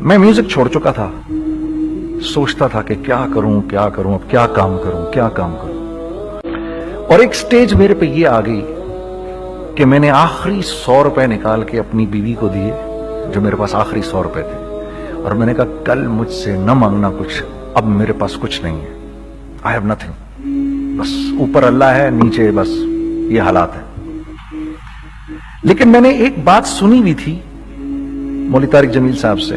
मैं म्यूजिक छोड़ चुका था, सोचता था कि क्या करूं, अब क्या काम करूं। और एक स्टेज मेरे पे ये आ गई कि मैंने आखिरी 100 रुपए निकाल के अपनी बीवी को दिए, जो मेरे पास आखिरी 100 रुपए थे, और मैंने कहा कल मुझसे न मांगना कुछ, अब मेरे पास कुछ नहीं है, आई हैव नथिंग, बस ऊपर अल्लाह है, नीचे बस ये हालात है। लेकिन मैंने एक बात सुनी भी थी मौलवी तारिक जमील साहब से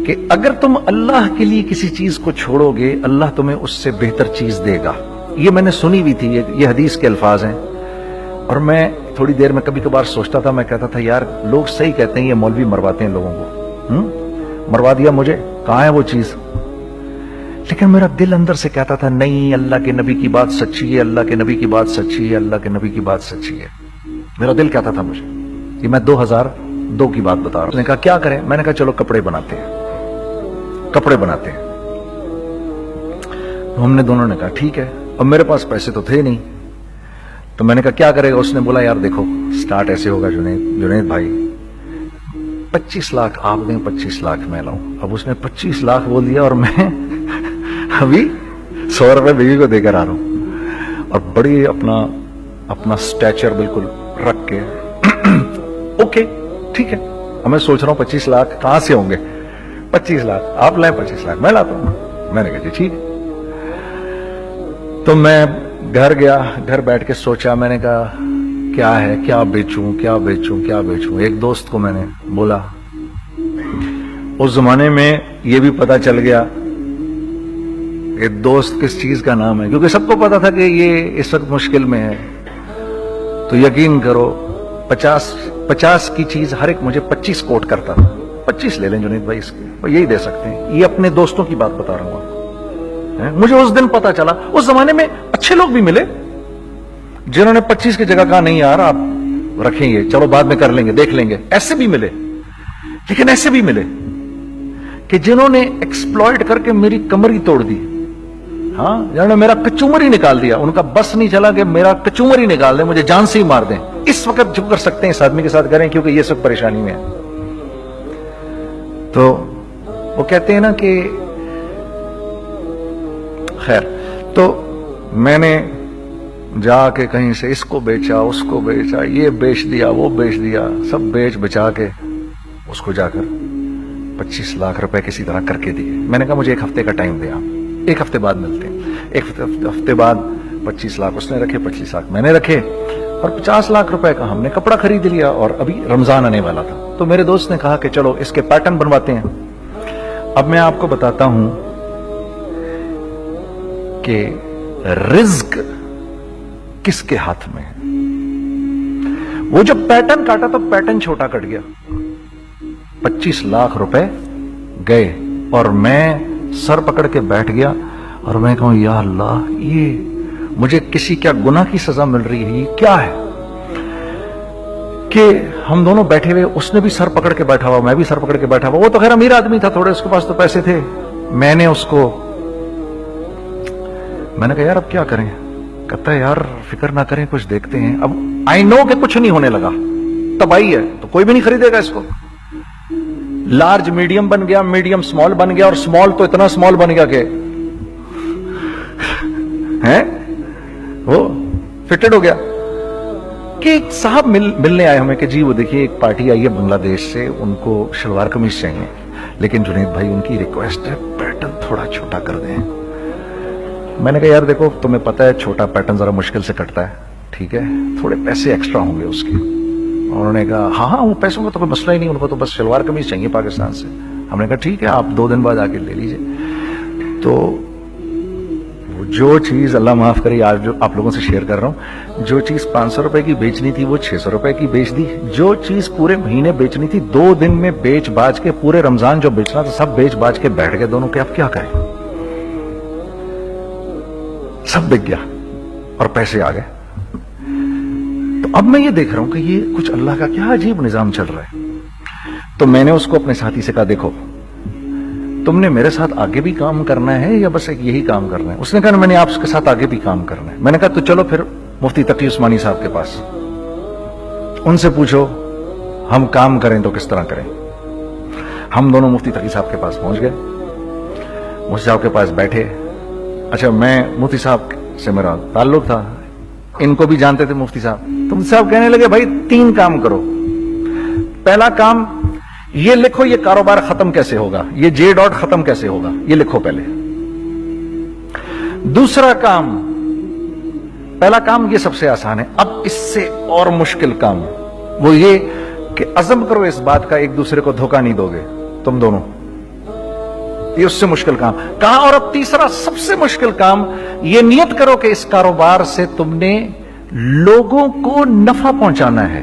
कि अगर तुम अल्लाह के लिए किसी चीज को छोड़ोगे, अल्लाह तुम्हें उससे बेहतर चीज देगा। ये मैंने सुनी भी थी, ये हदीस के अल्फाज हैं। और मैं थोड़ी देर में कभी कभार सोचता था, मैं कहता था यार लोग सही कहते हैं, ये मौलवी मरवाते हैं लोगों को, मरवा दिया मुझे, कहां है वो चीज। लेकिन मेरा दिल अंदर से कहता था नहीं, अल्लाह के नबी की बात सच्ची है, अल्लाह के नबी की बात सच्ची है, अल्लाह के नबी की बात सच्ची है। मेरा दिल कहता था मुझे, ये मैं 2002 की बात बता रहा हूं। उसने कहा क्या करें, मैंने कहा चलो कपड़े बनाते हैं। तो हमने दोनों ने कहा ठीक है। अब मेरे पास पैसे तो थे नहीं, तो मैंने कहा क्या करेगा। उसने बोला यार देखो स्टार्ट ऐसे होगा जुनैद भाई, 25 लाख आप दें, 25 लाख मैं लाऊं। अब उसने 25 लाख बोल दिया और मैं अभी 100 रुपए बीवी को देकर आ रहा हूं, और बड़ी अपना स्टैचर बिल्कुल रख के ओके ठीक है। अब मैं सोच रहा हूं 25 लाख कहां से होंगे, 25 लाख आप लाए, 25 लाख मैं लाता हूं। मैंने कहा ठीक है। तो मैं घर गया, घर बैठ के सोचा, मैंने कहा क्या है, क्या बेचूं। एक दोस्त को मैंने बोला, उस जमाने में ये भी पता चल गया कि दोस्त किस चीज का नाम है, क्योंकि सबको पता था कि ये इस वक्त मुश्किल में है। तो यकीन करो 50 की चीज हर एक मुझे 25 कोट करता था। 25 ले लें जुनैद भाई इसके, वो यही दे सकते हैं। ये अपने दोस्तों की बात बता रहा हूं आपको। मुझे उस दिन पता चला, उस जमाने में अच्छे लोग भी मिले जिन्होंने 25 की जगह कहा नहीं यार आप रखेंगे, चलो बाद में कर लेंगे, देख लेंगे। ऐसे भी मिले, लेकिन ऐसे भी मिले कि जिन्होंने एक्सप्लॉइट करके मेरी कमर ही तोड़ दी। हाँ, जिन्होंने मेरा कचूमर ही निकाल दिया। उनका बस नहीं चला कि मेरा कचूमर ही निकाल दें, मुझे जान से ही मार दें। इस वक्त जो कर सकते हैं इस आदमी के साथ करें, क्योंकि ये सब परेशानी में है। तो वो कहते हैं ना कि खैर, तो मैंने जाके कहीं से इसको बेचा, उसको बेचा, ये बेच दिया, वो बेच दिया, सब बेच बचा के उसको जाकर 25 लाख रुपए किसी तरह करके दिए। मैंने कहा मुझे 1 हफ्ते का टाइम दिया, 1 हफ्ते बाद मिलते हैं। 1 हफ्ते बाद 25 लाख उसने रखे, 25 लाख मैंने रखे, और 50 लाख रुपए का हमने कपड़ा खरीद लिया। और अभी रमजान आने वाला था, तो मेरे दोस्त ने कहा कि चलो इसके पैटर्न बनवाते हैं। अब मैं आपको बताता हूं कि रिज्क किसके हाथ में है। वो जब पैटर्न काटा तो पैटर्न छोटा कट गया, 25 लाख रुपए गए, और मैं सर पकड़ के बैठ गया और मैं कहूं या अल्लाह, ये मुझे किसी क्या गुनाह की सजा मिल रही है, ये क्या है। कि हम दोनों बैठे हुए, उसने भी सर पकड़ के बैठा हुआ, मैं भी सर पकड़ के बैठा हुआ। वो तो खैर अमीर आदमी था थोड़े, उसके पास तो पैसे थे। मैंने कहा यार अब क्या करें। कहता है यार फिक्र ना करें, कुछ देखते हैं। अब आई नो कि कुछ नहीं होने लगा, तबाही है, तो कोई भी नहीं खरीदेगा इसको। लार्ज मीडियम बन गया, मीडियम स्मॉल बन गया, और स्मॉल तो इतना स्मॉल बन गया कि हैं वो फिटेड हो गया। कि एक साहब मिलने आए हमें कि जी वो देखिए एक पार्टी आई है बांग्लादेश से, उनको शलवार कमीज चाहिए, लेकिन जुनैद भाई उनकी रिक्वेस्ट है पैटर्न थोड़ा छोटा कर दें। मैंने कहा यार देखो तुम्हें पता है छोटा पैटर्न जरा मुश्किल से कटता है, ठीक है, थोड़े पैसे एक्स्ट्रा होंगे उसके। उन्होंने कहा हाँ वो पैसों का तो कोई मसला ही नहीं, उनको तो बस शलवार कमीज चाहिए पाकिस्तान से। हमने कहा ठीक है आप 2 दिन बाद आके ले लीजिए। तो जो चीज अल्लाह माफ करे आज जो आप लोगों से शेयर कर रहा हूं, जो चीज 500 रुपए की बेचनी थी वो 600 रुपए की बेच दी। जो चीज पूरे महीने बेचनी थी 2 दिन में बेच बाज के, पूरे रमजान जो बेचना था सब बेच बाज के बैठ गए दोनों के। अब क्या करें, सब बिक गया और पैसे आ गए। तो अब मैं ये देख रहा हूं कि ये कुछ अल्लाह का क्या अजीब निजाम चल रहा है। तो मैंने उसको अपने साथी से कहा देखो तुमने मेरे साथ आगे भी काम करना है या बस एक यही काम करना है। उसने कहा मैंने आपके साथ आगे भी काम करना है। मैंने कहा तो चलो फिर मुफ्ती तकी उस्मानी साहब के पास, उनसे पूछो हम काम करें तो किस तरह करें। हम दोनों मुफ्ती तकी साहब के पास पहुंच गए, मुफ्ती साहब के पास बैठे। अच्छा, मैं मुफ्ती साहब से मेरा ताल्लुक था, इनको भी जानते थे मुफ्ती साहब। तो मुफ्ती साहब कहने लगे, भाई 3 काम करो। पहला काम ये लिखो, ये कारोबार खत्म कैसे होगा, ये जे डॉट खत्म कैसे होगा, ये लिखो पहले। दूसरा काम, पहला काम ये सबसे आसान है, अब इससे और मुश्किल काम वो ये कि अज़म करो इस बात का एक दूसरे को धोखा नहीं दोगे तुम दोनों, ये उससे मुश्किल काम कहा। और अब तीसरा सबसे मुश्किल काम, ये नियत करो कि इस कारोबार से तुमने लोगों को नफा पहुंचाना है,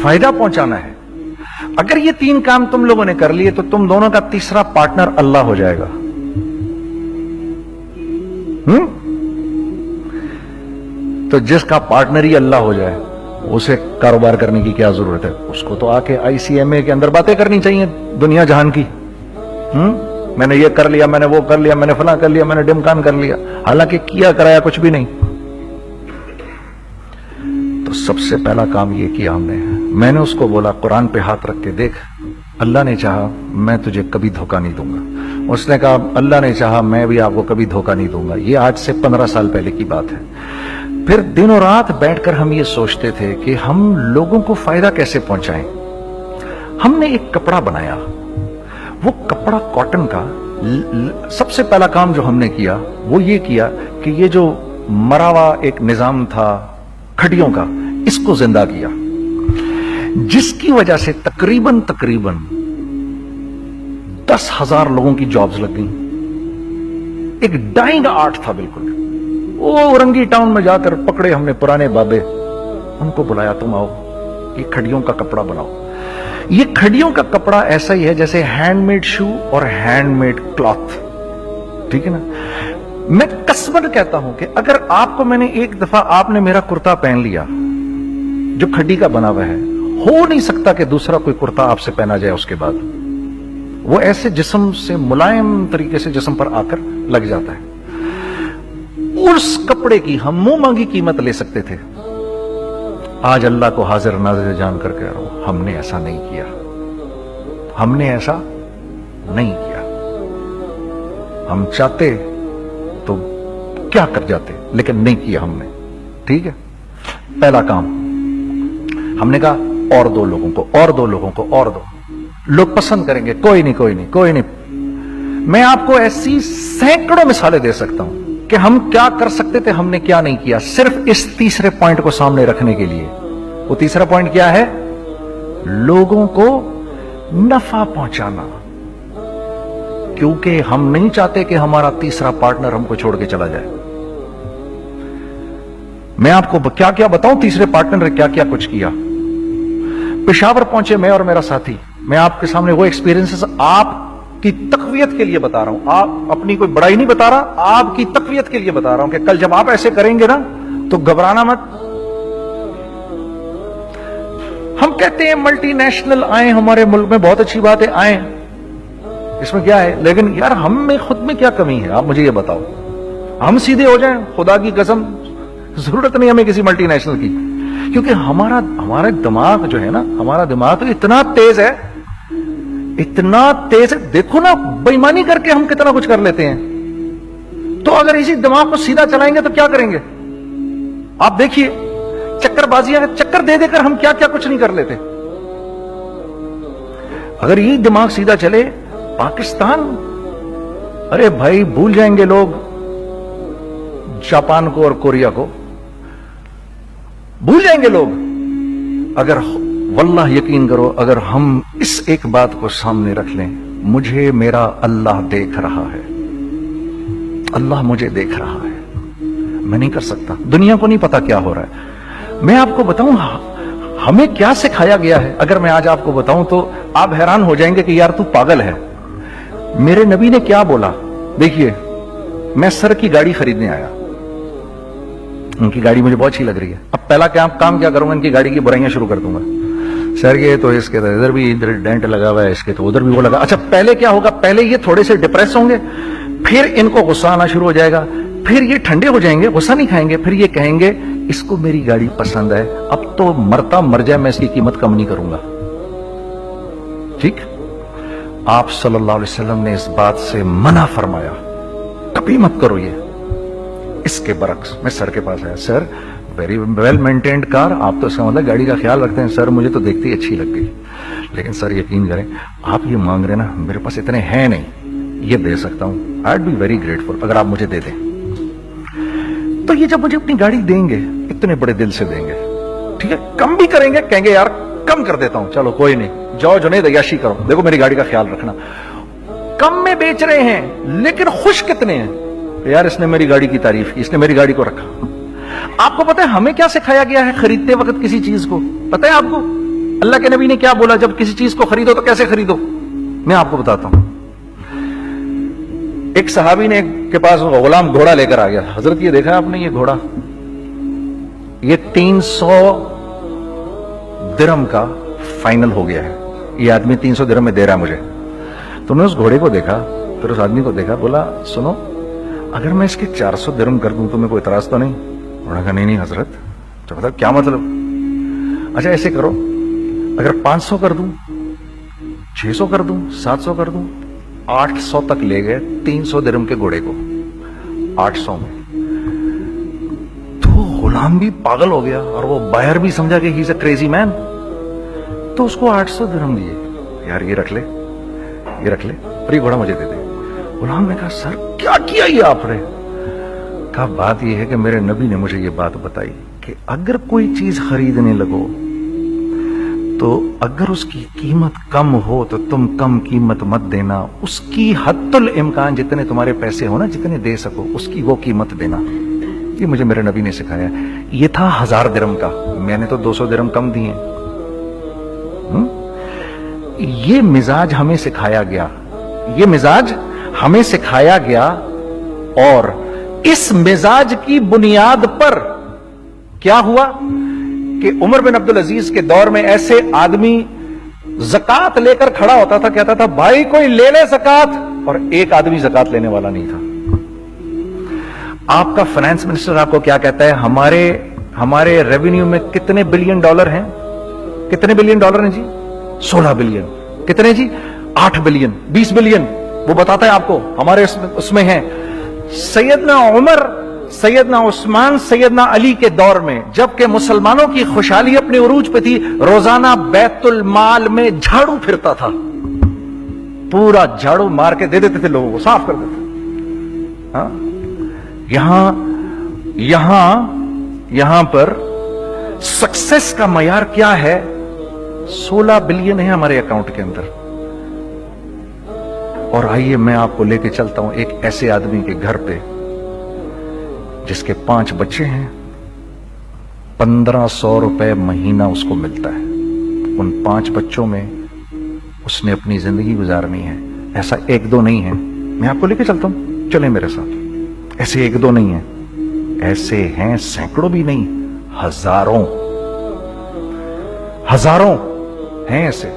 फायदा पहुंचाना है। अगर ये 3 काम तुम लोगों ने कर लिए तो तुम दोनों का तीसरा पार्टनर अल्लाह हो जाएगा। तो जिसका पार्टनर ही अल्लाह हो जाए उसे कारोबार करने की क्या जरूरत है, उसको तो आके ICMA के अंदर बातें करनी चाहिए दुनिया जहान की। मैंने ये कर लिया, मैंने वो कर लिया, मैंने फला कर लिया, मैंने डिमकान कर लिया, हालांकि किया कराया कुछ भी नहीं। तो सबसे पहला काम ये किया हमने, मैंने उसको बोला कुरान पे हाथ रख के देख, अल्लाह ने चाहा मैं तुझे कभी धोखा नहीं दूंगा। उसने कहा अल्लाह ने चाहा मैं भी आपको कभी धोखा नहीं दूंगा। ये आज से 15 साल पहले की बात है। फिर दिनों रात बैठकर हम ये सोचते थे कि हम लोगों को फायदा कैसे पहुंचाएं। हमने एक कपड़ा बनाया, वो कपड़ा कॉटन का। सबसे पहला काम जो हमने किया वो ये किया कि ये जो मरा हुआ एक निजाम था खड्डियों का, इसको जिंदा किया, जिसकी वजह से तकरीबन 10,000 लोगों की जॉब्स लग गई। एक डाइंग आर्ट था बिल्कुल। वो औरंगी टाउन में जाकर पकड़े हमने पुराने बाबे, उनको बुलाया, तुम आओ ये खड्डियों का कपड़ा बनाओ। ये खड्डियों का कपड़ा ऐसा ही है जैसे हैंडमेड शू और हैंडमेड क्लॉथ, ठीक है ना। मैं कसमन कहता हूं कि अगर आपको मैंने एक दफा, आपने मेरा कुर्ता पहन लिया जो खड्डी का बना हुआ है, हो नहीं सकता कि दूसरा कोई कुर्ता आपसे पहना जाए उसके बाद। वो ऐसे जिस्म से मुलायम तरीके से जिस्म पर आकर लग जाता है। उस कपड़े की हम मुंह मांगी कीमत ले सकते थे। आज अल्लाह को हाजिर नाजिर जानकर कह रहा हूं, हमने ऐसा नहीं किया, हमने ऐसा नहीं किया। हम चाहते तो क्या कर जाते, लेकिन नहीं किया हमने, ठीक है। पहला काम हमने कहा और 2 लोगों को, और 2 लोगों को, और 2 लोग पसंद करेंगे, कोई नहीं कोई नहीं कोई नहीं। मैं आपको ऐसी सैकड़ों मिसालें दे सकता हूं कि हम क्या कर सकते थे, हमने क्या नहीं किया, सिर्फ इस तीसरे पॉइंट को सामने रखने के लिए। वो तीसरा पॉइंट क्या है? लोगों को नफा पहुंचाना। क्योंकि हम नहीं चाहते कि हमारा तीसरा पार्टनर हमको छोड़ के चला जाए। मैं आपको क्या क्या बताऊं, तीसरे पार्टनर ने क्या क्या कुछ किया। पेशावर पहुंचे मैं और मेरा साथी, मैं आपके सामने वो एक्सपीरियंसेस आपकी तकवीयत के लिए बता रहा हूं, आप अपनी कोई बड़ाई नहीं बता रहा, आपकी तकवीयत के लिए बता रहा हूं कि कल जब आप ऐसे करेंगे ना तो घबराना मत। हम कहते हैं मल्टीनेशनल आए हमारे मुल्क में, बहुत अच्छी बात है, आए, इसमें क्या है, लेकिन यार हम में खुद में क्या कमी है, आप मुझे ये बताओ। हम सीधे हो जाएं, खुदा की कसम जरूरत नहीं हमें किसी मल्टीनेशनल की, क्योंकि हमारा दिमाग जो है ना, हमारा दिमाग तो इतना तेज है, इतना तेज है। देखो ना बेईमानी करके हम कितना कुछ कर लेते हैं। तो अगर इसी दिमाग को सीधा चलाएंगे तो क्या करेंगे आप देखिए, चक्करबाजियां, चक्कर दे देकर हम क्या क्या कुछ नहीं कर लेते। अगर यही दिमाग सीधा चले, पाकिस्तान, अरे भाई भूल जाएंगे लोग जापान को और कोरिया को, भूल जाएंगे लोग। अगर वल्लाह यकीन करो, अगर हम इस एक बात को सामने रख लें, मुझे मेरा अल्लाह देख रहा है, अल्लाह मुझे देख रहा है, मैं नहीं कर सकता। दुनिया को नहीं पता क्या हो रहा है। मैं आपको बताऊं हमें क्या सिखाया गया है, अगर मैं आज आपको बताऊं तो आप हैरान हो जाएंगे कि यार तू पागल है। मेरे नबी ने क्या बोला, देखिए, मैं सर की गाड़ी खरीदने आया, उनकी गाड़ी मुझे बहुत अच्छी लग रही है। अब पहला काम क्या करूंगा, इनकी गाड़ी की बुराइयां शुरू कर दूंगा। सर ये तो इसके तो इधर भी इधर डेंट लगा हुआ है, इसके तो उधर भी वो लगा। अच्छा पहले क्या होगा, पहले ये थोड़े से डिप्रेस होंगे, फिर इनको गुस्सा आना शुरू हो जाएगा, फिर ये ठंडे हो जाएंगे, गुस्सा नहीं खाएंगे, फिर ये कहेंगे इसको मेरी गाड़ी पसंद है, अब तो मरता मर जाए मैं इसकी कीमत कम नहीं करूंगा। ठीक, آپ صلی اللہ علیہ وسلم نے اس بات سے منع فرمایا, کبھی مت کرو یہ. اس کے برعکس میں سر کے پاس آیا, سر ویری ویل مینٹینڈ کار, آپ تو اس کا مطلب گاڑی کا خیال رکھتے ہیں. سر مجھے تو دیکھتے ہی اچھی لگ گئی, لیکن سر یقین کریں آپ یہ مانگ رہے نا, میرے پاس اتنے ہیں نہیں, یہ دے سکتا ہوں. I would be very grateful اگر آپ مجھے دے دیں. تو یہ جب مجھے اپنی گاڑی دیں گے اتنے بڑے دل سے دیں گے, ٹھیک ہے, کم بھی کریں گے, کہیں گے یار کم کر دیتا ہوں, چلو کوئی نہیں, جاؤ جنید عیاشی کرو, دیکھو میری گاڑی کا خیال رکھنا. کم میں بیچ رہے ہیں لیکن خوش کتنے ہیں, یار اس نے میری گاڑی کی تعریف کی, اس نے میری گاڑی کو رکھا. آپ کو پتا ہے ہمیں کیا سکھایا گیا ہے خریدتے وقت کسی چیز کو؟ پتا ہے آپ کو اللہ کے نبی نے کیا بولا جب کسی چیز کو خریدو تو کیسے خریدو؟ میں آپ کو بتاتا ہوں. ایک صحابی نے کے پاس غلام گھوڑا لے کر آ گیا. حضرت یہ دیکھا آپ نے, یہ گھوڑا یہ 300 درہم کا فائنل ہو گیا ہے, یہ آدمی 300 درہم میں دے رہا ہے مجھے. تو نے اس گھوڑے کو دیکھا, پھر اس آدمی کو دیکھا, بولا سنو اگر میں اس کے 400 درہم کر دوں تو میں کوئی اعتراض تو نہیں؟ انہوں نے کہا نہیں حضرت. تو بتا کیا مطلب؟ اچھا ایسے کرو, اگر 500 کر دوں, 600 کر دوں, 700 کر دوں, 800 تک لے گئے 300 درہم کے گھوڑے کو, 800 میں. تو غلام بھی پاگل ہو گیا اور وہ بائر بھی سمجھا کہ ہی از اے کریزی مین, تو اس کو 800 درہم دیے. یار یہ رکھ لے, یہ رکھ لے, اور یہ گھوڑا مجھے دے دے. غلام نے کہا سر کیا کیا یہ آپ نے؟ کہا بات یہ ہے کہ میرے نبی نے مجھے یہ بات بتائی کہ اگر کوئی چیز خریدنے لگو تو اگر اس کی قیمت کم ہو تو تم کم قیمت مت دینا, اس کی حد الامکان جتنے تمہارے پیسے ہو نا, جتنے دے سکو اس کی وہ قیمت دینا. یہ مجھے میرے نبی نے سکھایا. یہ تھا 1000 درہم کا, میں نے تو 200 درہم کم دیے. یہ مزاج ہمیں سکھایا گیا, یہ مزاج ہمیں سکھایا گیا, اور اس مزاج کی بنیاد پر کیا ہوا کہ عمر بن عبدالعزیز کے دور میں ایسے آدمی زکات لے کر کھڑا ہوتا تھا, کہتا تھا بھائی کوئی لے لے زکات, اور ایک آدمی زکات لینے والا نہیں تھا. آپ کا فائنانس منسٹر آپ کو کیا کہتا ہے, ہمارے ریونیو میں کتنے بلین ڈالر ہیں؟ کتنے بلین ڈالر ہیں جی؟ 16 بلین. کتنے جی؟ 8 بلین, 20 بلین. وہ بتاتا ہے آپ کو ہمارے اس میں ہیں. سیدنا عمر, سیدنا عثمان, سیدنا علی کے دور میں جبکہ مسلمانوں کی خوشحالی اپنے عروج پہ تھی, روزانہ بیت المال میں جھاڑو پھرتا تھا, پورا جھاڑو مار کے دے دیتے تھے لوگوں کو, صاف کر دیتے. ہاں یہاں پر سکسیس کا معیار کیا ہے؟ 16 بلین ہے ہمارے اکاؤنٹ کے اندر. اور آئیے میں آپ کو لے کے چلتا ہوں ایک ایسے آدمی کے گھر پہ جس کے 5 بچے ہیں, 1500 روپے مہینہ اس کو ملتا ہے. ان 5 بچوں میں اس نے اپنی زندگی گزارنی ہے. ایسا 1-2 نہیں ہے, میں آپ کو لے کے چلتا ہوں, چلیں میرے ساتھ. ایسے 1-2 نہیں ہیں, ایسے ہیں سینکڑوں بھی نہیں, ہزاروں ہیں ایسے.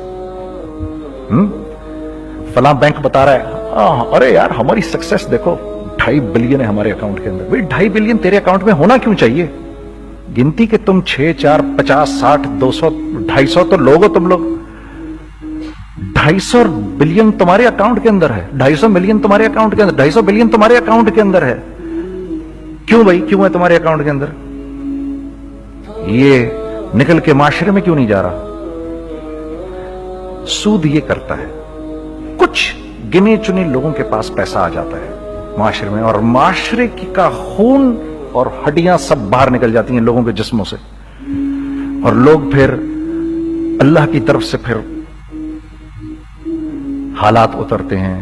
فلاں بینک بتا رہا ہے ارے یار ہماری سکسیس دیکھو 2.5 بلین ہے ہمارے اکاؤنٹ کے اندر. بھائی 2.5 بلین تیرے اکاؤنٹ میں ہونا کیوں چاہیے؟ گنتی کہ تم 6, 4, 50, 60, 200, 250 تو لوگ ہو تم لوگ. 250 بلین تمہارے اکاؤنٹ کے اندر ہے, 250 ملین تمہارے اکاؤنٹ کے اندر, 250 بلین تمہارے اکاؤنٹ کے اندر ہے. کیوں بھائی, کیوں ہے تمہارے اکاؤنٹ کے اندر؟ یہ نکل کے معاشرے میں کیوں نہیں جا رہا؟ سود یہ کرتا ہے, کچھ گنے چنے لوگوں کے پاس پیسہ آ جاتا ہے معاشرے میں, اور معاشرے کا خون اور ہڈیاں سب باہر نکل جاتی ہیں لوگوں کے جسموں سے, اور لوگ پھر اللہ کی طرف سے پھر حالات اترتے ہیں,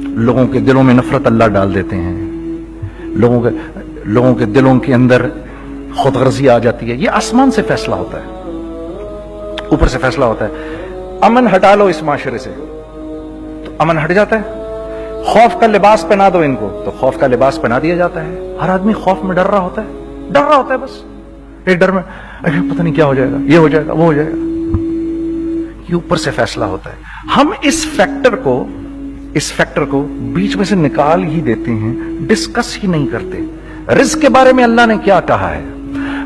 لوگوں کے دلوں میں نفرت اللہ ڈال دیتے ہیں, لوگوں کے دلوں کے اندر خود غرضی آ جاتی ہے. یہ آسمان سے فیصلہ ہوتا ہے, اوپر سے فیصلہ ہوتا ہے. امن ہٹا لو اس معاشرے سے تو امن ہٹ جاتا ہے. خوف کا لباس پہنا دو ان کو تو خوف کا لباس پہنا دیا جاتا ہے. ہر آدمی خوف میں ڈر رہا ہوتا ہے, بس ایک ڈر میں پتہ نہیں کیا ہو جائے گا, یہ ہو جائے گا, وہ ہو جائے گا. یہ اوپر سے فیصلہ ہوتا ہے. ہم اس فیکٹر کو بیچ میں سے نکال ہی دیتے ہیں, ڈسکس ہی نہیں کرتے. رزق کے بارے میں اللہ نے کیا کہا ہے؟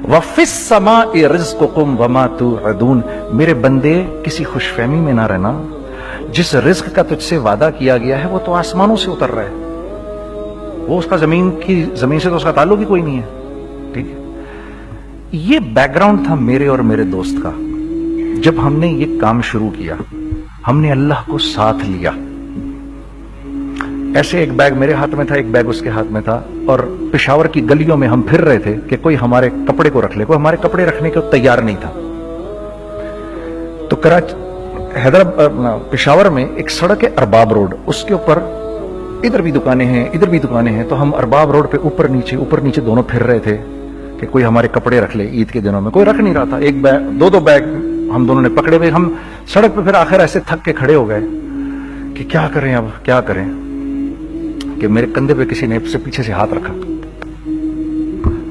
وَفِي السَّمَاءِ رِزْقُكُمْ وَمَا تُوعَدُونَ. میرے بندے کسی خوش فہمی میں نہ رہنا, जिस रिस्क का तुझसे वादा किया गया है वो तो आसमानों से उतर रहा है, वो उसका जमीन से तो उसका ताल्लुक ही कोई नहीं है। ठीक है, ये बैकग्राउंड था मेरे और मेरे दोस्त का। जब हमने ये काम शुरू किया, हमने अल्लाह को साथ लिया। ऐसे एक बैग मेरे हाथ में था, एक बैग उसके हाथ में था, और पेशावर की गलियों में हम फिर रहे थे कि कोई हमारे कपड़े को रख ले। कोई हमारे कपड़े रखने को तैयार नहीं था। तो हैदराबाद पेशावर में एक सड़क है अरबाब रोड, उसके ऊपर इधर भी दुकानें हैं, इधर भी दुकानें हैं। तो हम अरबाब रोड पे ऊपर नीचे दोनों फिर रहे थे कि कोई हमारे कपड़े रख ले। ईद के दिनों में कोई रख नहीं रहा था। एक बैग, दो बैग हम दोनों ने पकड़े हुए। हम सड़क पे फिर आखिर ऐसे थक के खड़े हो गए कि क्या करें, अब क्या करें, कि मेरे कंधे पे किसी ने से पीछे से हाथ रखा।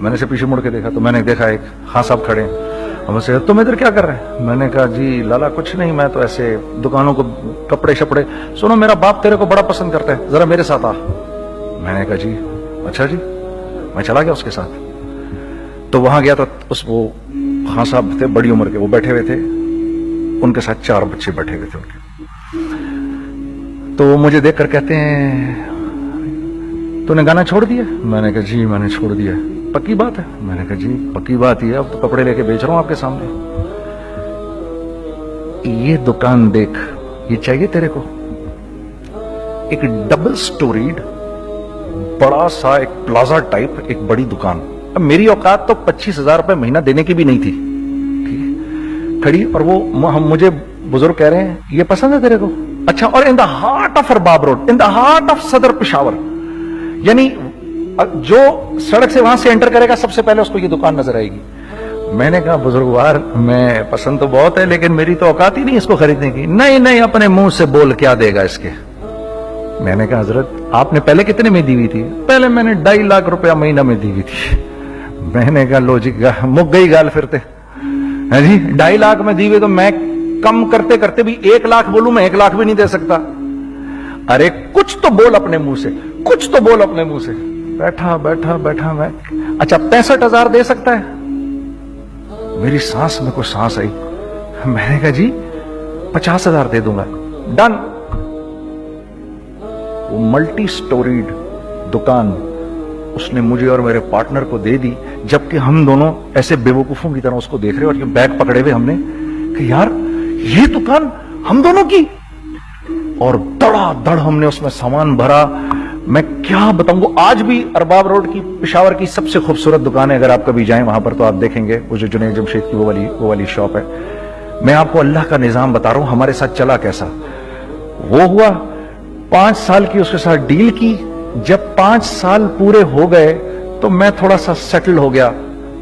मैंने से पीछे मुड़ के देखा तो मैंने देखा एक खां साहब खड़े हैं। हमसे, तुम इधर क्या कर रहे हैं? मैंने कहा, जी लाला कुछ नहीं, मैं तो ऐसे दुकानों को कपड़े शपड़े। सुनो, मेरा बाप तेरे को बड़ा पसंद करता है, जरा मेरे साथ आ। मैंने कहा, जी अच्छा जी। मैं चला गया उसके साथ। तो वहां गया तो वो खां साहब थे, बड़ी उम्र के, वो बैठे हुए थे, उनके साथ 4 बच्चे बैठे हुए थे उनके। तो वो मुझे देखकर कहते हैं, तूने गाना छोड़ दिया? मैंने कहा, जी मैंने छोड़ दिया। पक्की बात है? मैंने कहा, जी पक्की बात ही है, अब तो कपड़े लेके बेच रहा हूं आपके सामने। ये दुकान देख, ये चाहिए तेरे को? एक डबल स्टोरीड बड़ा सा एक प्लाजा टाइप एक बड़ी दुकान। अब मेरी औकात तो 25,000 रुपए महीना देने की भी नहीं थी। ठीक है, खड़ी, और वो मुझे बुजुर्ग कह रहे हैं, ये पसंद है तेरे को? अच्छा, और in the heart of Arbab road, in the heart of सदर पेशावर, यानी जो सड़क से वहां से एंटर करेगा सबसे पहले उसको ये दुकान नजर आएगी। मैंने कहा, बुजुर्गवार, मैं पसंद तो बहुत है लेकिन मेरी तो औकात ही नहीं इसको खरीदने की। नहीं, अपने मुंह से बोल, क्या देगा इसके? मैंने कहा, हजरत आपने पहले कितने में दी हुई थी? पहले मैंने 2.5 लाख रुपया महीना में दी हुई थी। मैंने कहा, लो जी, मुक गई गाल फिरते है जी। 2.5 लाख में दी हुई तो मैं कम करते करते भी 1 लाख बोलूं, मैं 1 लाख भी नहीं दे सकता। अरे कुछ तो बोल अपने मुंह से, कुछ तो बोल अपने मुंह से। बैठा मैं, अच्छा 65,000 दे सकता है? मेरी सांस में कोई सांस आई। मैंने कहा, जी 50,000 दे दूंगा। डन। वो मल्टी स्टोरीड दुकान उसने मुझे और मेरे पार्टनर को दे दी, जबकि हम दोनों ऐसे बेवकूफों की तरह उसको देख रहे, और ये बैग पकड़े हुए हमने कि यार ये दुकान हम दोनों की। और धड़ाधड़ हमने उसमें सामान भरा। मैं क्या बताऊं, आज भी अरबाब रोड की पेशावर की सबसे खूबसूरत दुकान है। अगर आप कभी जाएं वहां पर तो आप देखेंगे, वो जो जुनैद जमशेद की वो वाली शॉप है। मैं आपको अल्लाह का निजाम बता रहा हूं, हमारे साथ चला कैसा। वो हुआ 5 साल की उसके साथ डील की। जब 5 साल पूरे हो गए तो मैं थोड़ा सा सेटल हो गया।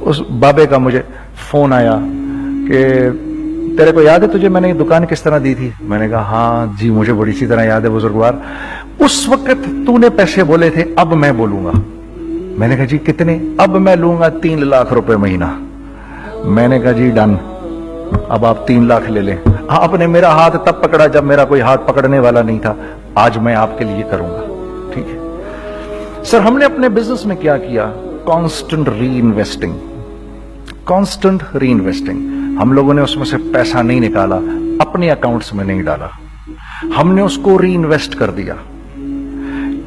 उस बाबे का मुझे फोन आया कि तेरे को याद है तुझे मैंने ये दुकान किस तरह दी थी? मैंने कहा, हाँ जी मुझे बड़ी सी तरह याद है बुजुर्गवार। उस वक्त तूने पैसे बोले थे, अब मैं बोलूंगा। मैंने कहा, जी कितने? अब मैं लूंगा 3 लाख रुपए महीना। मैंने कहा, जी डन, अब आप 3 लाख ले लें। आपने मेरा हाथ तब पकड़ा जब मेरा कोई हाथ पकड़ने वाला नहीं था। आज मैं आपके लिए करूंगा। ठीक है सर, हमने अपने बिजनेस में क्या किया? कांस्टेंट री इन्वेस्टिंग। हम लोगों ने उसमें से पैसा नहीं निकाला, अपने अकाउंट्स में नहीं डाला, हमने उसको री इन्वेस्ट कर दिया।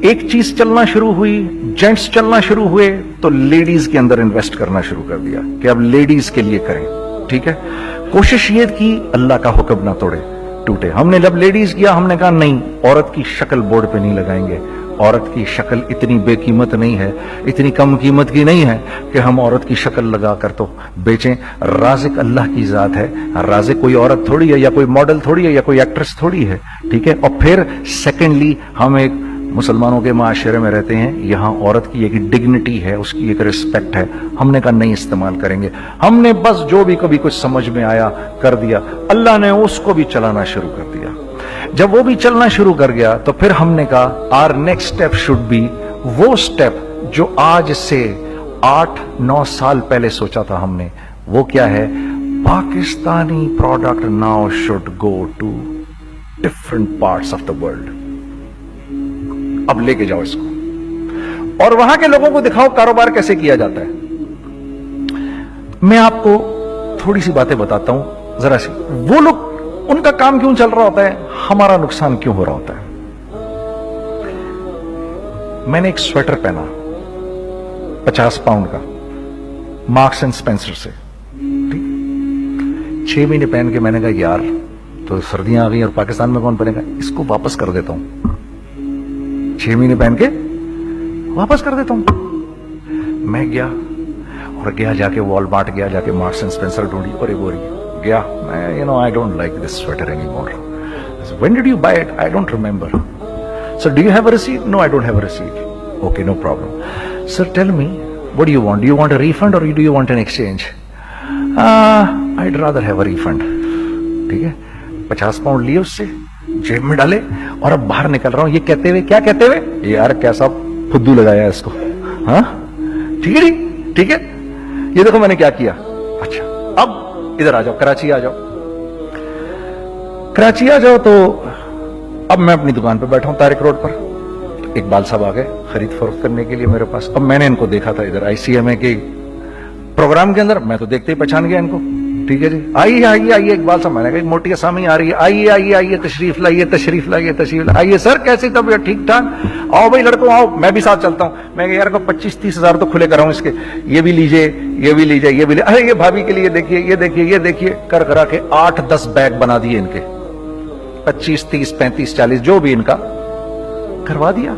एक चीज चलना शुरू हुई, जेंट्स चलना शुरू हुए, तो लेडीज के अंदर इन्वेस्ट करना शुरू कर दिया कि अब लेडीज के लिए करें। ठीक है, कोशिश ये की अल्लाह का हुक्म ना टूटे। हमने जब लेडीज किया, हमने कहा नहीं, औरत की शक्ल बोर्ड पे नहीं लगाएंगे। औरत की शक्ल इतनी बेकीमत नहीं है, इतनी कम कीमत की नहीं है कि हम औरत की शक्ल लगाकर तो बेचें। राज़िक अल्लाह की जात है, राज़िक कोई औरत थोड़ी है, या कोई मॉडल थोड़ी है, या कोई एक्ट्रेस थोड़ी है। ठीक है, और फिर सेकेंडली हम एक मुसलमानों के माशरे में रहते हैं, यहाँ औरत की एक डिग्निटी है, उसकी एक रिस्पेक्ट है। हमने कहा नहीं इस्तेमाल करेंगे। हमने बस जो भी कभी कुछ समझ में आया कर दिया। अल्लाह ने उसको भी चलाना शुरू कर दिया। जब वो भी चलना शुरू कर गया तो फिर हमने कहा our next step should be वो स्टेप जो आज से 8-9 साल पहले सोचा था हमने। वो क्या है? Pakistani product now should go to different parts of the world. अब लेके जाओ इसको और वहां के लोगों को दिखाओ कारोबार कैसे किया जाता है। मैं आपको थोड़ी सी बातें बताता हूं जरा सी। वो लोग उनका काम क्यों चल रहा होता है, हमारा नुकसान क्यों हो रहा होता है। मैंने एक स्वेटर पहना 50 पाउंड का, मार्क्स एंड स्पेंसर से, ठीक। 6 महीने पहन के मैंने कहा यार तो सर्दियां आ गई और पाकिस्तान में कौन पहनेगा, इसको वापस कर देता हूं। 6 महीने पहन के वापस कर देता हूं। मैं गया और गया जाके वॉलमार्ट गया, जाके मार्क्स एंड स्पेंसर ढूंढी और एक गया मैं, I don't like this sweater any more. When did you buy it, I don't remember. Sir do you have a receipt, no I don't have a receipt. Okay no problem. Sir tell me what do you want, do you want a refund or do you want an exchange. I'd rather have a refund। ठीक है, 50 pound लिए उससे, जेब में डाले और अब बाहर निकल रहा हूं, ये कहते हुए, क्या कहते हुए, यार कैसा फुद्दू लगाया इसको। हाँ ठीक है जी, ठीक है, ये देखो मैंने क्या किया। अच्छा अब इधर आ जाओ, कराची आ जाओ, कराची आ जाओ। तो अब मैं अपनी दुकान पे बैठा हूं तारिक रोड पर। इकबाल साहब आ गए खरीद फरोख्त करने के लिए मेरे पास। अब मैंने इनको देखा था इधर ICMA के प्रोग्राम के अंदर, मैं तो देखते ही पहचान गया इनको। ठीक है जी, आइए आइए आइए इकबाल साहब, मैंने कहा मोटी असामी आ रही है, आइए आइए आइए, तशरीफ लाइए तशरीफ लाइए तशरीफ लाइए। आइए सर कैसी तबीयत, ठीक ठाक, आओ भाई लड़कों आओ, मैं भी साथ चलता हूं। मैं यार को 25-30 हजार तो खुले कराऊं इसके, ये भी लीजिए ये भी लीजिए ये भी लीजिए, अरे ये भाभी के लिए देखिए ये देखिए ये देखिए, कर करा के 8-10 बैग बना दिए इनके, 25, 30, 35, 40 जो भी इनका करवा दिया।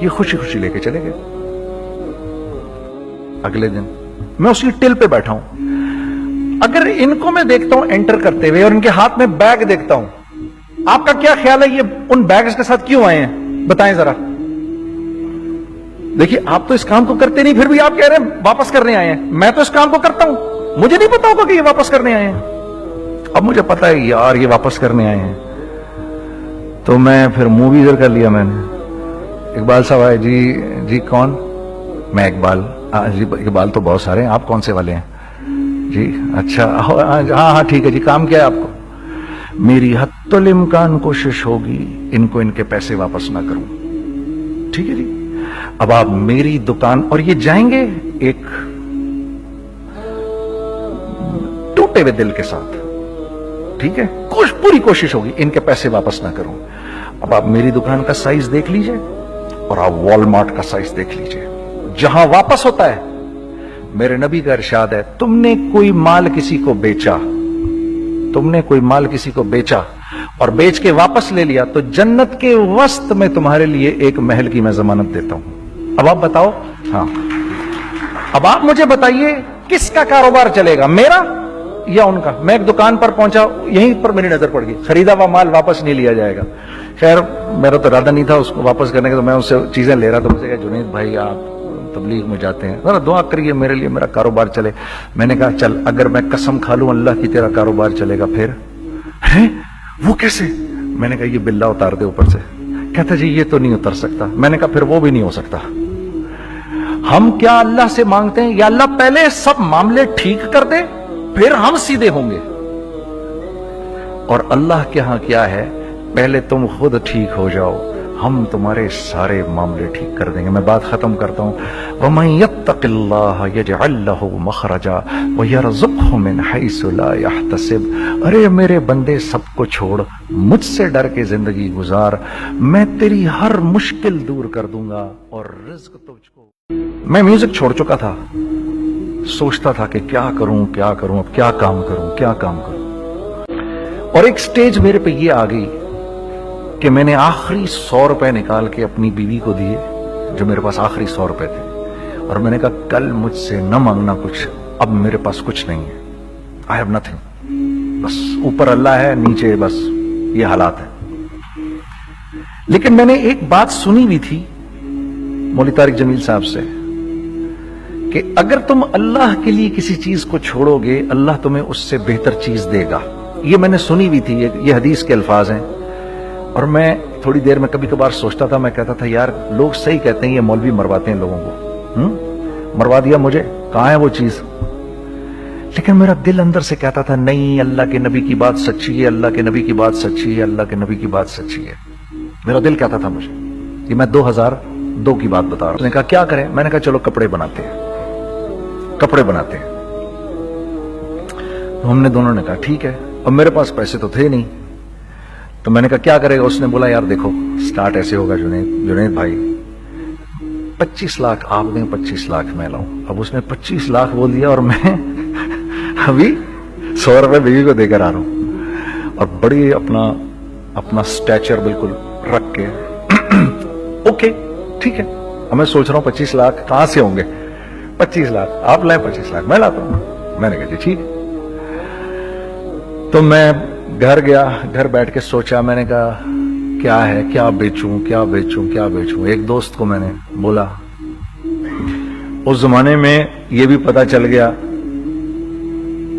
ये खुशी खुशी लेके चले गए। अगले दिन मैं उसकी टिल पे बैठा हूं। अगर इनको मैं देखता हूं एंटर करते हुए और इनके हाथ में बैग देखता हूं, आपका क्या ख्याल है ये उन बैग्स के साथ क्यों आए हैं, बताएं जरा। देखिए आप तो इस काम को करते नहीं, फिर भी आप कह रहे हैं वापस करने आए हैं। मैं तो इस काम को करता हूं, मुझे नहीं पता होगा कि ये वापस करने आए हैं। अब मुझे पता है यार ये वापस करने आए हैं, तो मैं फिर मुंह भी इधर कर लिया मैंने। इकबाल साहब आए, जी कौन, मैं इकबाल। जी इकबाल तो बहुत सारे हैं, आप कौन से वाले हैं जी, अच्छा हाँ हाँ ठीक है जी, काम क्या है आपको। मेरी हत्तुल इम्कान कोशिश होगी इनको इनके पैसे वापस ना करूं, ठीक है जी। अब आप मेरी दुकान, और ये जाएंगे एक टूटे हुए दिल के साथ, ठीक है, पूरी कोशिश होगी इनके पैसे वापस ना करूं। अब आप मेरी दुकान का साइज देख लीजिए और आप वॉलमार्ट का साइज देख लीजिए, जहां वापस होता है, मेरे नबी का इरशाद है, तुमने कोई माल किसी को बेचा, तुमने कोई माल किसी को बेचा और बेच के वापस ले लिया, तो जन्नत के वस्त में तुम्हारे लिए एक महल की मैं जमानत देता हूं। अब आप बताओ, हाँ अब आप मुझे बताइए किसका कारोबार चलेगा, मेरा या उनका। मैं एक दुकान पर पहुंचा, यहीं पर मेरी नजर पड़ गई, खरीदा हुआ माल वापस नहीं लिया जाएगा। खैर मेरा तो इरादा नहीं था उसको वापस करने का, तो मैं उससे चीजें ले रहा था। मुझे कहा जुनैद भाई आप तबलीग में जाते हैं, जरा दुआ करिए मेरे लिए, मेरा कारोबार चले। मैंने कहा चल अगर मैं कसम खा लूं अल्लाह की तेरा कारोबार चलेगा, फिर है वो कैसे। मैंने कहा ये बिल्ला उतार दे ऊपर से। कहता जी ये तो नहीं उतर सकता। मैंने कहा फिर वो भी नहीं हो सकता। हम क्या अल्लाह से मांगते हैं, या अल्लाह पहले सब मामले ठीक कर दे फिर हम सीधे होंगे, और अल्लाह के यहां क्या है, पहले तुम खुद ठीक हो जाओ, हम तुम्हारे सारे मामले ठीक कर देंगे। मैं बात खत्म करता हूं। वमन यत्तकिल्लाह यजअल लहु मखरजा व यरज़ुक़हु मिन हैसु ला यहतसिब। अरे मेरे बंदे सबको छोड़, मुझसे डर के जिंदगी गुजार, मैं तेरी हर मुश्किल दूर कर दूंगा और रिज़्क तुझको। मैं म्यूजिक छोड़ चुका था, सोचता था कि क्या करूं अब क्या काम करूं। और एक स्टेज मेरे पे ये आ गई कि मैंने आखिरी 100 रुपए निकाल के अपनी बीवी को दिए, जो मेरे पास आखिरी 100 रुपए थे, और मैंने कहा कल मुझसे न मांगना कुछ, अब मेरे पास कुछ नहीं है, आई हैव नथिंग, बस ऊपर अल्लाह है, नीचे बस ये हालात है। लेकिन मैंने एक बात सुनी भी थी मौलवी तारिक जमील साहब से कि अगर तुम अल्लाह के लिए किसी चीज को छोड़ोगे, अल्लाह तुम्हें उससे बेहतर चीज देगा। ये मैंने सुनी भी थी, ये हदीस के अल्फाज हैं। और मैं थोड़ी देर में कभी कभार सोचता था, मैं कहता था यार लोग सही कहते हैं, ये मौलवी मरवाते हैं लोगों को। मरवा दिया मुझे, कहां है वो चीज। लेकिन मेरा दिल अंदर से कहता था नहीं, अल्लाह के नबी की बात सच्ची है, अल्लाह के नबी की बात सच्ची है, अल्लाह के नबी की बात सच्ची है। मेरा दिल कहता था मुझे। ये मैं 2002 की बात बता रहा हूं। उसने कहा क्या करें, मैंने कहा चलो कपड़े बनाते हैं। तो हमने दोनों ने कहा ठीक है, अब मेरे पास पैसे तो थे नहीं, तो मैंने कहा क्या करेगा। उसने बोला यार देखो स्टार्ट ऐसे होगा जुनैद भाई, 25 लाख आप दें 25 लाख मैं लाऊं। अब उसने 25 लाख बोल दिया और मैं अभी 100 रुपए बीवी को देकर आ रहा हूं और बड़ी अपना स्टैचर बिल्कुल रख के ओके ठीक है। अब मैं सोच रहा हूं 25 लाख कहां से होंगे, 25 लाख आप लाए 25 लाख मैं लाता हूं। मैंने कहा जी ठीक है। तो मैं घर गया, घर बैठ के सोचा, मैंने कहा क्या है, क्या बेचूं क्या बेचूं क्या बेचूं। एक दोस्त को मैंने बोला, उस जमाने में ये भी पता चल गया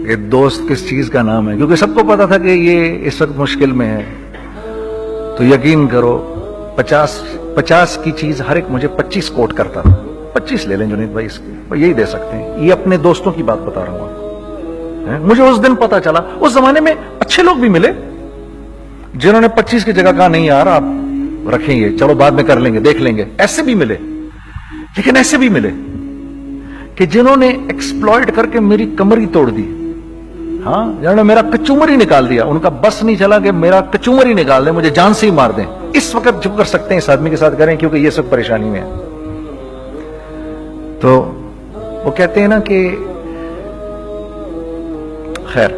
कि दोस्त किस चीज का नाम है, क्योंकि सबको पता था कि ये इस वक्त मुश्किल में है। तो यकीन करो 50 की चीज हर एक मुझे 25 कोट करता था। 25 ले लें जुनैद भाई इसके, यही दे सकते हैं। ये अपने दोस्तों की बात बता रहा हूं। मुझे उस दिन पता चला, उस जमाने में अच्छे लोग भी मिले जिन्होंने 25 की जगह कहा नहीं यार आप रखेंगे, चलो बाद में कर लेंगे देख लेंगे। ऐसे भी मिले, लेकिन ऐसे भी मिले कि जिन्होंने एक्सप्लॉइट करके मेरी कमर ही तोड़ दी। हाँ, जिन्होंने मेरा कचूमर ही निकाल दिया। उनका बस नहीं चला कि मेरा कचूमर ही निकाल दें, मुझे जान से ही मार दें। इस वक्त जो कर सकते हैं इस आदमी के साथ करें, क्योंकि ये सब परेशानी में है। तो वो कहते हैं ना कि खैर,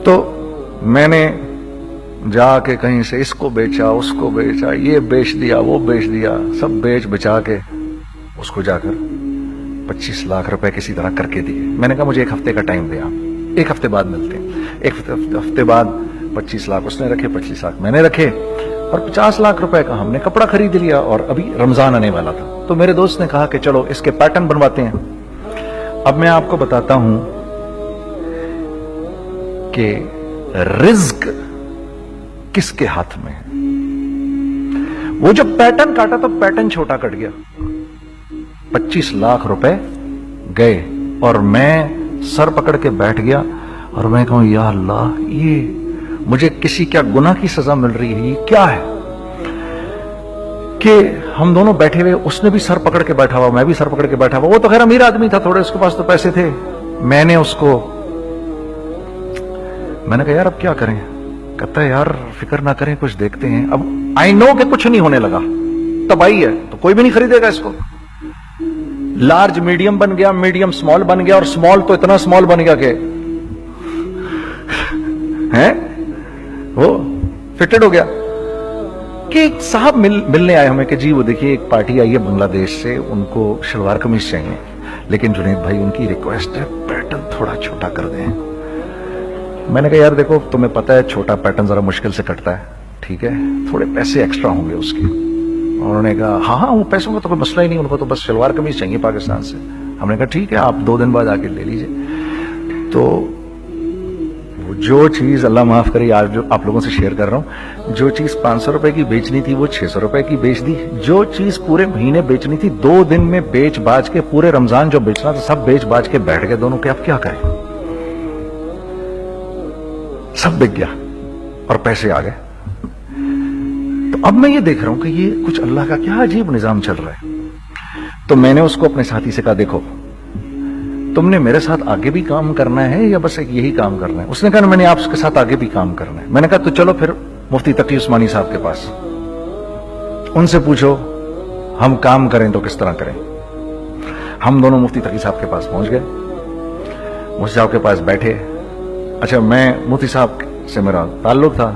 तो मैंने जाके कहीं से इसको बेचा उसको बेचा, ये बेच दिया वो बेच दिया, सब बेच बचा के उसको जाकर 25 लाख रुपए किसी तरह करके दिए। मैंने कहा मुझे 1 हफ्ते का टाइम दे, आप 1 हफ्ते बाद मिलते हैं। 1 हफ्ते बाद 25 लाख उसने रखे, 25 लाख मैंने रखे और 50 लाख रुपए का हमने कपड़ा खरीद लिया। और अभी रमजान आने वाला था, तो मेरे दोस्त ने कहा कि चलो इसके पैटर्न बनवाते हैं। अब मैं आपको बताता हूं कि रिज्क किसके हाथ में है। वो जब पैटर्न काटा तो पैटर्न छोटा कट गया, 25 लाख रुपए गए और मैं सर पकड़ के बैठ गया और मैं कहूं या अल्लाह, ये मुझे किसी क्या गुनाह की सजा मिल रही है, ये क्या है। कि हम दोनों बैठे हुए, उसने भी सर पकड़ के बैठा हुआ, मैं भी सर पकड़ के बैठा हुआ। वो तो खैर अमीर आदमी था थोड़े, उसके पास तो पैसे थे। मैंने कहा यार अब क्या करें। कहता है यार फिक्र ना करें, कुछ देखते हैं। अब आई नो कि कुछ नहीं होने लगा, तबाही है, तो कोई भी नहीं खरीदेगा इसको। लार्ज मीडियम बन गया, मीडियम स्मॉल बन गया और स्मॉल तो इतना स्मॉल बन गया कि है वो फिटेड हो गया। कि एक साहब मिलने आए हमें कि जी वो देखिए एक पार्टी आई है बांग्लादेश से, उनको शलवार कमीज चाहिए, लेकिन जुनैद भाई उनकी रिक्वेस्ट है पैटर्न थोड़ा छोटा कर दें। मैंने कहा यार देखो तुम्हें पता है छोटा पैटर्न जरा मुश्किल से कटता है, ठीक है, थोड़े पैसे एक्स्ट्रा होंगे उसके। उन्होंने कहा हाँ वो पैसों का तो कोई मसला ही नहीं, उनको तो बस शलवार कमीज चाहिए पाकिस्तान से। हमने कहा ठीक है आप 2 दिन बाद आके ले लीजिए। तो वो जो चीज अल्लाह माफ करे आज जो आप लोगों से शेयर कर रहा हूं, जो चीज 500 रुपए की बेचनी थी वो 600 रुपए की बेच दी। जो चीज पूरे महीने बेचनी थी 2 दिन में बेच बाज के, पूरे रमजान जो बेचना था सब बेच बाज के बैठ गए दोनों के। अब क्या करें, सब बिक गया और पैसे आ गए। तो अब मैं ये देख रहा हूं कि ये कुछ अल्लाह का क्या अजीब निजाम चल रहा है। तो मैंने उसको अपने साथी से कहा देखो तुमने मेरे साथ आगे भी काम करना है या बस एक यही काम करना है। उसने कहा मैंने आपके साथ आगे भी काम करना है। मैंने कहा तो चलो फिर मुफ्ती तकी उस्मानी साहब के पास, उनसे पूछो हम काम करें तो किस तरह करें। हम दोनों मुफ्ती तकी साहब के पास पहुंच गए, मुफ्ती साहब के पास बैठे। अच्छा मैं मुफ्ती साहब से मेरा ताल्लुक था,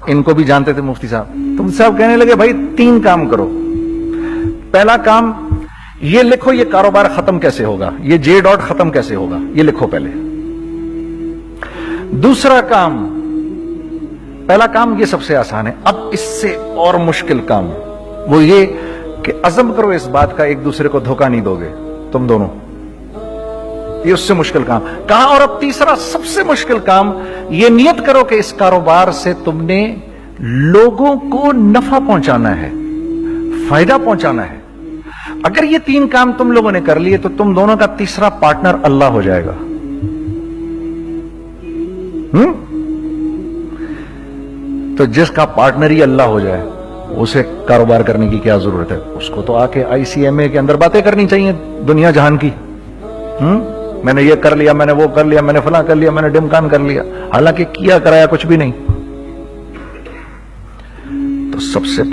इनको भी जानते थे मुफ्ती साहब। तो मुफ्ती साहब कहने लगे भाई 3 काम करो। पहला काम ये लिखो ये कारोबार खत्म कैसे होगा, ये जे डॉट खत्म कैसे होगा, ये लिखो पहले। दूसरा काम, पहला काम ये सबसे आसान है, अब इससे और मुश्किल काम वो ये कि अज़म करो इस बात का एक दूसरे को धोखा नहीं दोगे तुम दोनों, ये उससे मुश्किल काम कहा। और अब तीसरा सबसे मुश्किल काम, ये नियत करो कि इस कारोबार से तुमने लोगों को नफा पहुंचाना है, फायदा पहुंचाना है। अगर ये 3 काम तुम लोगों ने कर लिए तो तुम दोनों का तीसरा पार्टनर अल्लाह हो जाएगा। तो जिसका पार्टनर ही अल्लाह हो जाए उसे कारोबार करने की क्या जरूरत है, उसको तो आके ICMA के अंदर बातें करनी चाहिए दुनिया जहान की। میں نے یہ کر لیا, میں نے وہ کر لیا, میں نے فلاں کر لیا, میں نے ڈمکان کر لیا, حالانکہ کیا کرایا کچھ بھی نہیں. تو سب سے